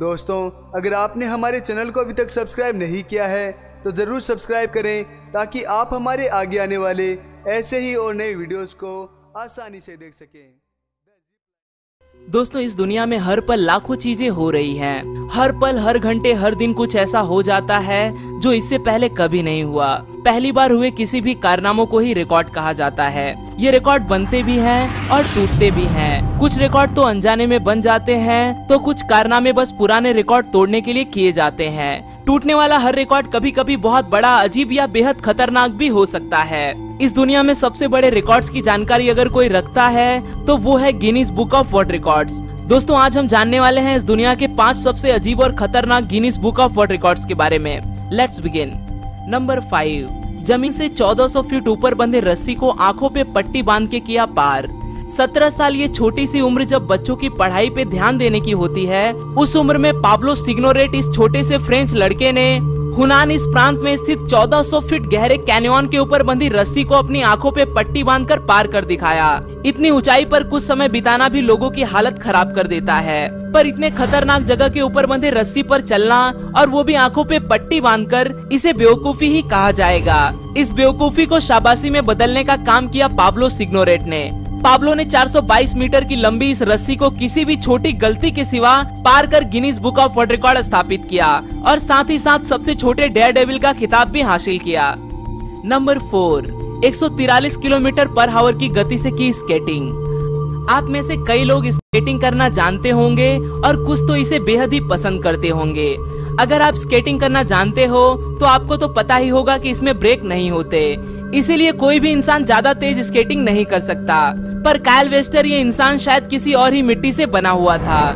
दोस्तों, अगर आपने हमारे चैनल को अभी तक सब्सक्राइब नहीं किया है तो ज़रूर सब्सक्राइब करें ताकि आप हमारे आगे आने वाले ऐसे ही और नए वीडियोस को आसानी से देख सकें। दोस्तों, इस दुनिया में हर पल लाखों चीजें हो रही हैं। हर पल, हर घंटे, हर दिन कुछ ऐसा हो जाता है जो इससे पहले कभी नहीं हुआ। पहली बार हुए किसी भी कारनामों को ही रिकॉर्ड कहा जाता है। ये रिकॉर्ड बनते भी हैं और टूटते भी हैं। कुछ रिकॉर्ड तो अनजाने में बन जाते हैं, तो कुछ कारनामे बस पुराने रिकॉर्ड तोड़ने के लिए किए जाते हैं। टूटने वाला हर रिकॉर्ड कभी कभी बहुत बड़ा, अजीब या बेहद खतरनाक भी हो सकता है। इस दुनिया में सबसे बड़े रिकॉर्ड्स की जानकारी अगर कोई रखता है तो वो है Guinness book of world records. दोस्तों, आज हम जानने वाले हैं इस दुनिया के 5 सबसे अजीब और खतरनाक Guinness book of world records के बारे में। Let's begin. नंबर 5, जमीन से 1400 फीट ऊपर बंधे रस्सी को आंखों पे पट्टी बांध के किया पार। 17 साल ये छोटी सी उम्र जब बच्चों की पढ़ाई पे ध्यान देने की होती है। उस उम्र में पाब्लो सिग्नोरेट इस छोटे से फ्रेंच लड़के ने हुनान इस प्रांत में स्थित 1400 फीट गहरे कैनियन के ऊपर बंधी रस्सी को अपनी आंखों पे पट्टी बांधकर पार कर दिखाया। इतनी ऊंचाई पर कुछ समय बिताना भी लोगों की हालत खराब कर देता है, पर इतने खतरनाक जगह के ऊपर बंधे रस्सी पर चलना और वो भी आंखों पे पट्टी बांधकर, इसे बेवकूफी ही कहा जाएगा। इस बेवकूफी को शाबाशी में बदलने का काम किया पाब्लो सिग्नोरेट ने। पाब्लो ने 422 मीटर की लंबी इस रस्सी को किसी भी छोटी गलती के सिवा पार कर Guinness book of world record स्थापित किया और साथ ही साथ सबसे छोटे डेयरडेविल का खिताब भी हासिल किया। नंबर 4, 143 किलोमीटर पर आवर की गति से की स्केटिंग। आप में से कई लोग स्केटिंग करना जानते होंगे और कुछ तो इसे बेहद ही पसंद करते होंगे। अगर आप स्केटिंग करना जानते हो तो आपको तो पता ही होगा कि इसमें ब्रेक नहीं होते, इसीलिए कोई भी इंसान ज्यादा तेज स्केटिंग नहीं कर सकता। पर कायल वेस्टर ये इंसान शायद किसी और ही मिट्टी से बना हुआ था।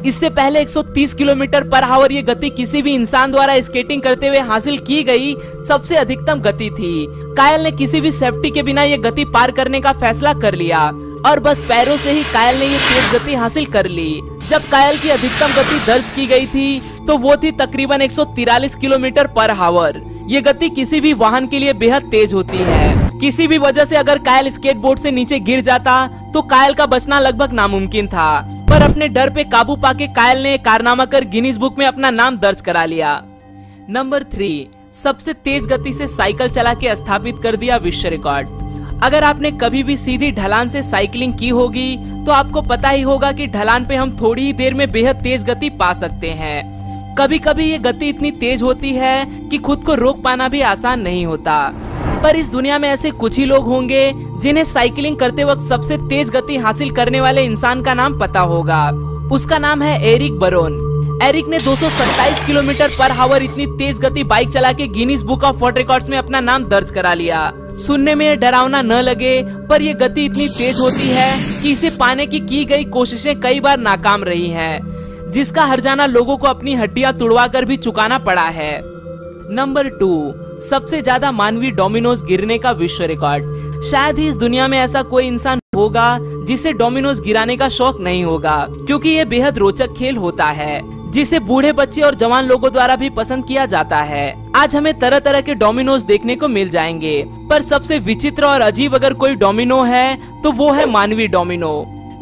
इससे पहले 130 किलोमीटर पर आवर ये गति किसी भी इंसान द्वारा स्केटिंग करते हुए हासिल की गई सबसे अधिकतम गति थी। कायल ने किसी भी सेफ्टी के बिना ये गति पार करने का फैसला कर लिया और बस पैरों से ही कायल ने ये तेज गति हासिल कर ली। जब कायल की अधिकतम गति दर्ज की गई थी तो वो थी तकरीबन 143 किलोमीटर पर आवर। ये गति किसी भी वाहन के लिए बेहद तेज होती है। किसी भी वजह से अगर कायल स्केटबोर्ड से नीचे गिर जाता तो कायल का बचना लगभग नामुमकिन था, पर अपने डर पे काबू पाके कायल ने कारनामा कर गिनीज बुक में अपना नाम दर्ज करा लिया। नंबर 3, सबसे तेज गति से साइकिल चला के स्थापित कर दिया विश्व रिकॉर्ड। अगर आपने कभी भी सीधी ढलान से साइकिलिंग की होगी तो आपको पता ही होगा कि ढलान पे हम थोड़ी ही देर में बेहद तेज गति पा सकते हैं। कभी कभी ये गति इतनी तेज होती है कि खुद को रोक पाना भी आसान नहीं होता। पर इस दुनिया में ऐसे कुछ ही लोग होंगे जिन्हें साइकिलिंग करते वक्त सबसे तेज गति हासिल करने वाले इंसान का नाम पता होगा। उसका नाम है एरिक बरोन। एरिक ने 227 किलोमीटर पर आवर इतनी तेज गति बाइक चला के Guinness book of world records में अपना नाम दर्ज करा लिया। सुनने में डरावना न लगे, पर यह गति इतनी तेज होती है कि इसे पाने की गई कोशिशें कई बार नाकाम रही हैं, जिसका हर्जाना लोगों को अपनी हड्डियां तुड़वा कर भी चुकाना पड़ा है। नंबर 2, सबसे ज्यादा मानवीय डोमिनोज गिरने का विश्व रिकॉर्ड। शायद ही इस दुनिया में ऐसा कोई इंसान होगा जिसे डोमिनोज गिराने का शौक नहीं होगा, क्योंकि ये बेहद रोचक खेल होता है जिसे बूढ़े बच्चे और जवान लोगों द्वारा भी पसंद किया जाता है। आज हमें तरह तरह के डोमिनोज देखने को मिल जाएंगे, पर सबसे विचित्र और अजीब अगर कोई डोमिनो है तो वो है मानवीय डोमिनो।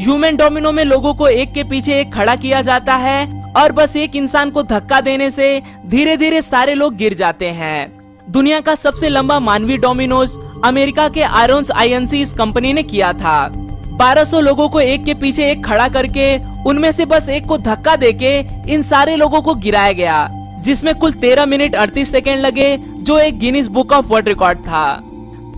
ह्यूमन डोमिनो में लोगों को एक के पीछे एक खड़ा किया जाता है और बस एक इंसान को धक्का देने से धीरे धीरे सारे लोग गिर जाते हैं। दुनिया का सबसे लंबा मानवीय डोमिनोज अमेरिका के आयरन्स आईएनसी इस कंपनी ने किया था। 1200 लोगों को एक के पीछे एक खड़ा करके उनमें से बस एक को धक्का देके इन सारे लोगों को गिराया गया, जिसमें कुल 13 मिनट 38 सेकेंड लगे, जो एक Guinness book of world record था।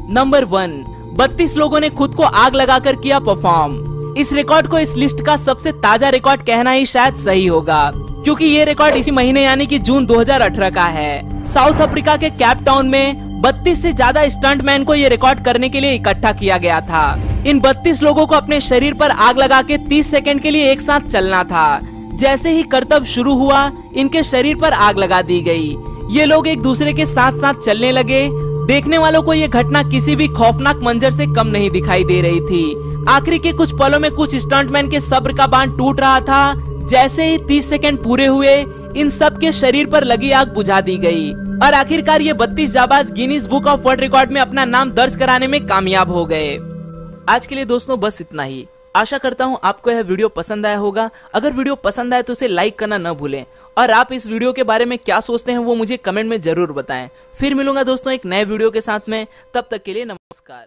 नंबर 1, 32 लोगों ने खुद को आग लगाकर किया परफॉर्म। इस रिकॉर्ड को इस लिस्ट का सबसे ताजा रिकॉर्ड कहना ही शायद सही होगा, क्योंकि ये रिकॉर्ड इसी महीने यानी कि जून 2018 का है। साउथ अफ्रीका के कैप टाउन में 32 से ज्यादा स्टंटमैन को ये रिकॉर्ड करने के लिए इकट्ठा किया गया था। इन 32 लोगों को अपने शरीर पर आग लगा के 30 सेकंड के लिए एक साथ चलना था। जैसे ही करतब शुरू हुआ, इनके शरीर पर आग लगा दी गई। ये लोग एक दूसरे के साथ साथ चलने लगे। देखने वालों को ये घटना किसी भी खौफनाक मंजर से कम नहीं दिखाई दे रही थी। आखिरी के कुछ पलों में कुछ स्टंटमैन के सब्र का बांध टूट रहा था। जैसे ही 30 सेकंड पूरे हुए, इन सब के शरीर पर लगी आग बुझा दी गई और आखिरकार ये 32 जाबाज Guinness book of world record में अपना नाम दर्ज कराने में कामयाब हो गए। आज के लिए दोस्तों बस इतना ही। आशा करता हूँ आपको यह वीडियो पसंद आया होगा। अगर वीडियो पसंद आए तो इसे लाइक करना न भूलें और आप इस वीडियो के बारे में क्या सोचते हैं वो मुझे कमेंट में जरूर बताएं। फिर मिलूंगा दोस्तों एक नए वीडियो के साथ में, तब तक के लिए नमस्कार।